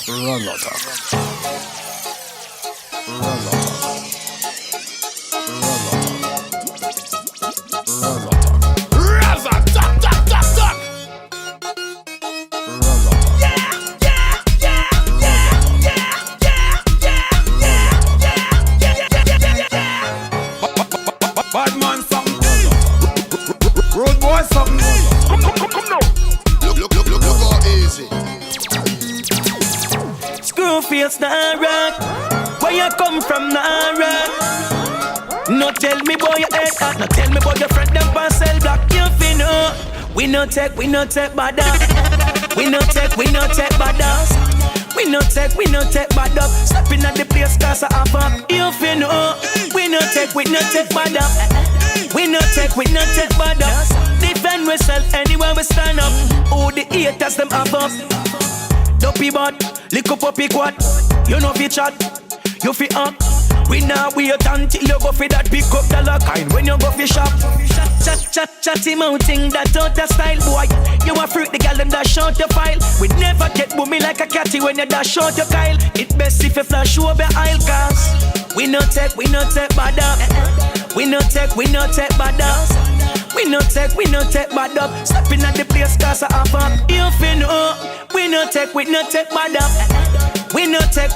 Bad man something. Road boy something. Come now. Look how easy. Screwface nah rock. Where you come from nah rock. No tell me boy you head hot. No tell me boy your friend them pass sell block. You fi know. We no take bad up. We no take bad up. We no take bad up. Stepping at the place cause I have up. You fi know. We no take bad up. We no take bad up. Defend myself anywhere we stand up. Oh the haters them have up. Dopey bad, lick up a pick what. You know fi chat, you fi up. We now wait until you go for that pick up dollar kind when you go fi shop. Chatty mounting that out of style boy. You a freak the gal them dash out your file. We never get boomy like a catty when you dash out your kyle. It best if you flash over aisle cause we no take bad up. We no take bad up. We no take bad up. Stepping at the place cause I have up. You fi know. We no take bad up. We no take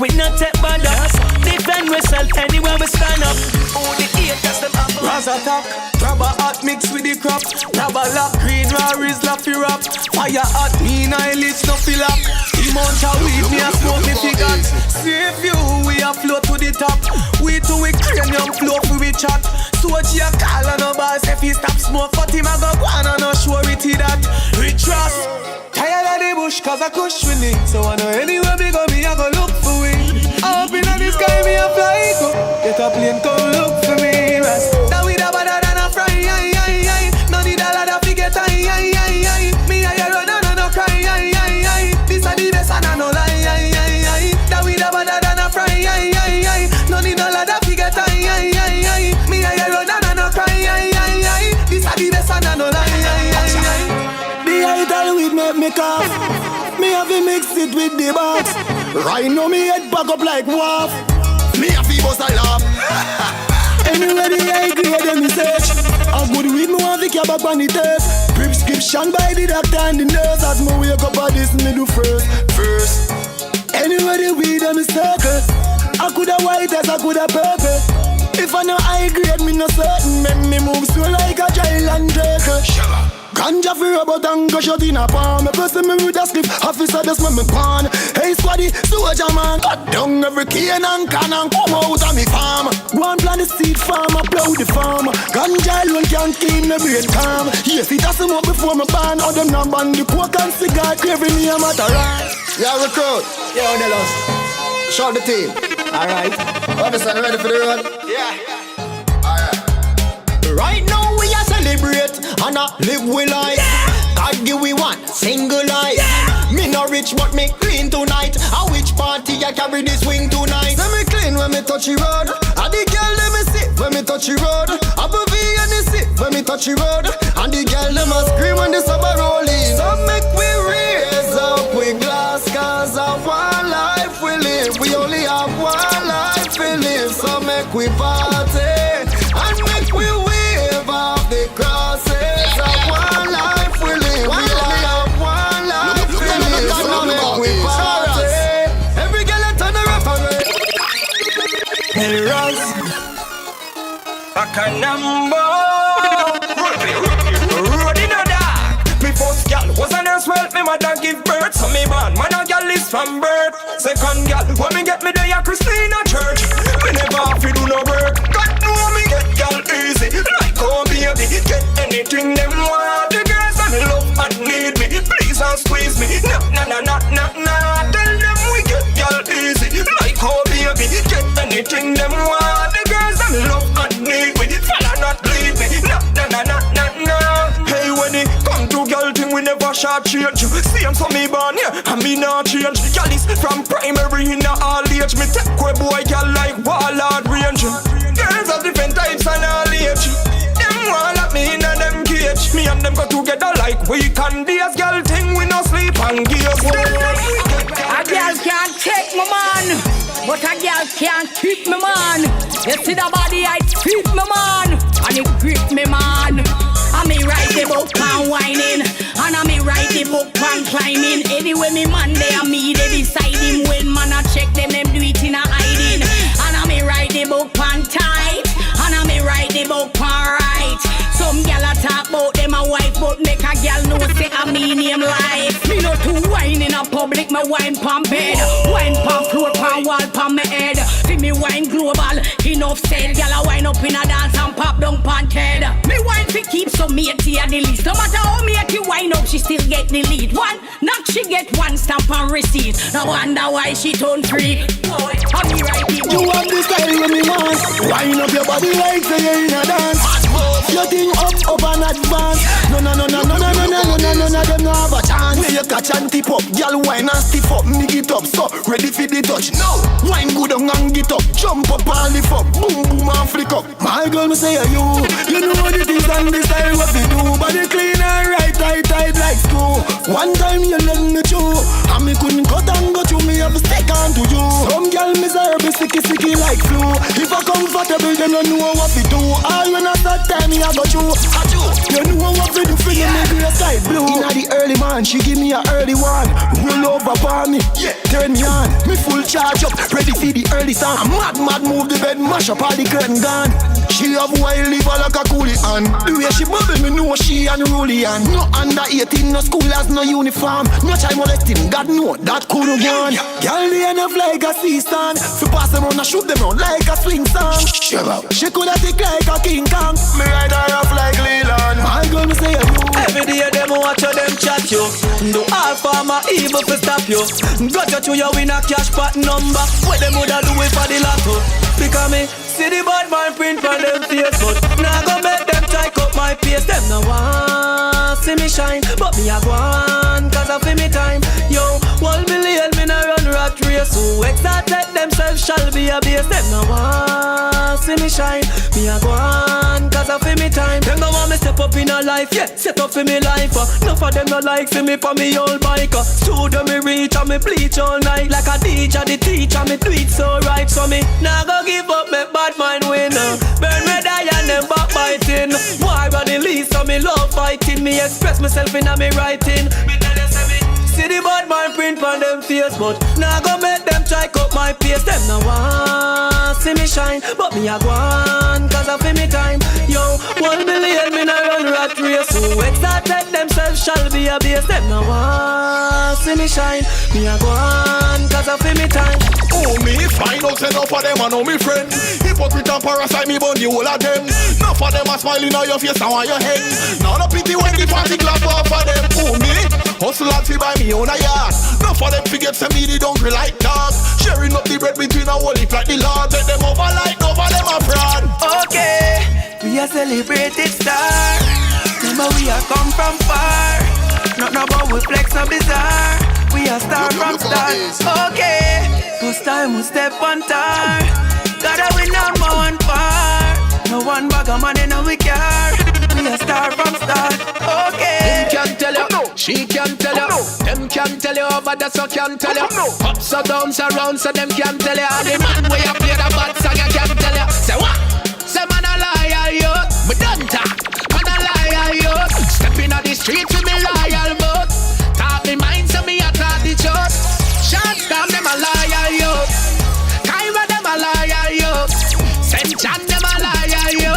bad up. Defend myself anywhere we stand up. Oh the haters them have up. Raz attack, grab a hot mix with the crop. Lava lock, green raries lap fi rap. Fire hot, mean eyelids no fill up. The munch a weed me a smoke me figures. Save you, we a float to the top. We two we cranium flow for we chat. So she a call on no boss if he stop smoke. But him a go on and no sure it that. We trust. Tired of the bush cause I kush with it. So I know anywhere me go me I go look for it. Up in the sky me a fly go. Get a plane come look for me. Rest. That we da better than a fry. No need a lot of forget. Me a run and no cry. This a the best and I no lie. That we da better than a fry. No need a lot of forget. Me a run and no cry. This a the best and I no lie. The idol weed make me cough. Me have to mix it with the box. Right now me head back up like waff. Me a fi bust a laugh. Anywhere the high grade them search. A good weed me want to carry back on the tape. Prescription by the doctor and the nurse. As me wake up at this me do first. Anywhere the weed them circle. I coulda white as I coulda purple. If I know high grade me no certain. Make me move slow like a giant jerk. Ganja fi rubber and go shot in a palm. Me person me with a slip, officer just me pan. Hey squaddy, soldier man, cut down every cane and can and come out of me farm. Go and plant the seed farm, plow the farm. Ganja alone can't keep me brain calm. Yes, it has some up before me ban. All them number and the coke and cigar craving me a matter. Yeah, recruit. Yeah, Nelos. Shout the team. Alright. Officer, ready for the run? Yeah. Right now we a celebrate and a live we life. God give we one single life. Me no rich but me clean tonight. A which party I carry this swing tonight? Say me clean when me touch the road. A the girl let me sit when me touch the road. A V and the sit when me touch the road. And the girl them a scream when the summer rolling. So make we raise up with glass cause of one life we live. We only have one life we live. So make we party and make we the crosses of one life we live. We only have one life we live. So make we party. Every girl a turn a referee. Hey Ross, back a number. Road in the dark. Me first girl was a nurse, well me mother give birth. So me born, man a girl is from birth. Second girl, when me get me there a Christina church. Me never have to do no work. God know me get girl easy. Oh baby, get anything them want. The girls that love and need me, please don't squeeze me. Nah. Tell them we get y'all easy. Like oh baby, get anything them want. The girls that love and need me, fella not leave me. Nah. Hey when it come to girl thing, we never short change. Same so me born here, and me not change. Y'all is from primary in all age. Me take away boy girl like Wallard range. Girls of different types and all age. All at me in a them cage. Me and them go together like we can. This girl thing we no sleep and give. A girl can't man, but a girl can't keep me man. You see the body I keep me man, and it grip me man. I me write the book and whining, and I me write the book and climbing. Anyway me man they and me they decide him. When man I check them do it in a hiding. And I me write the book and tight, and I me write the book and right. Some gal a talk about them a wife, but make a gal know say I mean him life. Me no too wine in a public, me wine pon bed, wine pon floor, pon wall, pon me head. See me wine global, enough said. Gal a wine up in a dance and pop down pon head. Me wine fi keep some matey at the least. No matter how matey wine up, she still get the lead. One knock, she get one stamp and receipt. No wonder why she turn free. Boy, how me right the book. You have the style when me want. Wine up your body like say you in a dance. Your thing up and advance. No, them no have a chance. When you catch and tip up, girl wine and stiff up, me get up, so ready for the touch. No, wine good and get up, jump up and lift up, boom boom and flick up. My girl me say you know what it is and the style what we do. Body clean and right, tight like screw. One time you let me chew, and me couldn't cut and go through. Me have to stick on to you. Some girl miserable, sticky like flu. If I comfortable, then you know what we do. All when I start time, I go through. You know what we do for you, make me a sky blue. Inna the early man, she give me a early one. Roll over upon me, turn me on. Me full charge up, ready for the early song. Mad move the bed, mash up all the curtain gone. She have wild liver like a coolie and the way she bubble, me know she unruly and no under 18, no school has no uniform. No child molesting, God know that couldn't go on. Girl, they enough like a sea stand. Fi pass them on and shoot them on like a swing song. She coulda take like a King Kong. Me ride her up like Leland. My girl, me say you. Every day them watch you, them chat you. Do all farmer evil to stop you. Got you to your win a cash pot number. What them woulda do it for the lotto? Because me see the bad man print on them face, but now go make them try cut my face. Them no want see me shine, but me a go on cause I feel me time. Yo, 1 million me na run rat race. Who exalted themselves shall be a base. Them no want see me shine, me a go on cause I feel me time. Them no want me step up in a life, yeah, set up for me life. Enough of them no like see me for me old bike. Studio me reach and me bleach all night like a DJ, the teacher me do it so right. So me now go give up me bad mind win. Burn me die and them backbiting. Why are the least of me love fighting? Me express myself in a me writing. Me tell you say me see the bad man print on them face, but now go make them try cut my pace. Them no want see me shine, but me a go on cause I feel me time. Yo, 1 million me na run rat race. Who exalted themselves shall be a base. Them no want see me shine, me a go on cause I feel me time. Oh, me find out enough of them and know me friend. Hypocrite and parasite me bun the whole of them. Enough of them a smiling on your face and on your head. Now no pity when the party clap off of them. Oh, me hustle and see by me own a yard. Enough of them forget to me they don't like dogs. Sharing up the bread between a whole heap like the Lord. Let them over like over them a fraud. Okay, we are celebrated star. Remember we are come from far. Not no but we flex no bizarre. We are star from start. Okay, first time we step on tar. Gotta win number one par. No one bag of money no we care. We are star from start. Okay. Them can tell you, she can tell you. Them can tell you over there so can tell you. Ups or downs around so them can tell you. And the man where you play the bad song I can tell you. Say what? Say man a liar you. Me don't talk. Man a liar you. Step in the street with me loyal but talk me mind so me a talk the truth. Shots down them a liar you. Kyra them a liar you. St. John them a liar you.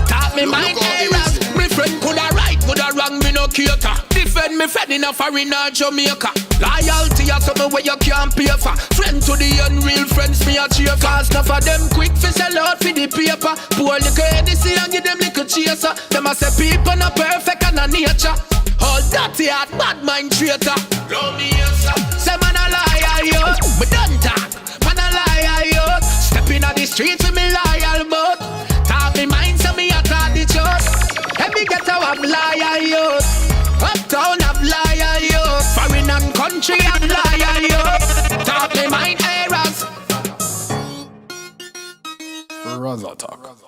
Talk me mind errors. Me friend coulda right, coulda wrong, me no cater. Defend me friend in a foreign or Jamaica. Loyalty is something where you can't pay for. Friend to the unreal friends me a cheer. Cause enough of them quick fi sell out for the paper. Poor little Edison and give them little chaser. Them a say people not perfect and a nature. All that heart, bad mind traitor. Love me yes sir. Say man a liar yo. Me don't talk. Man a liar yo. Step in the street with me loyal but talk me mind so me a talk the truth. Let me get out of liar yo. Uptown of liar yo. Foreign and country of liar yo. Talk me mind errors. Raza talk.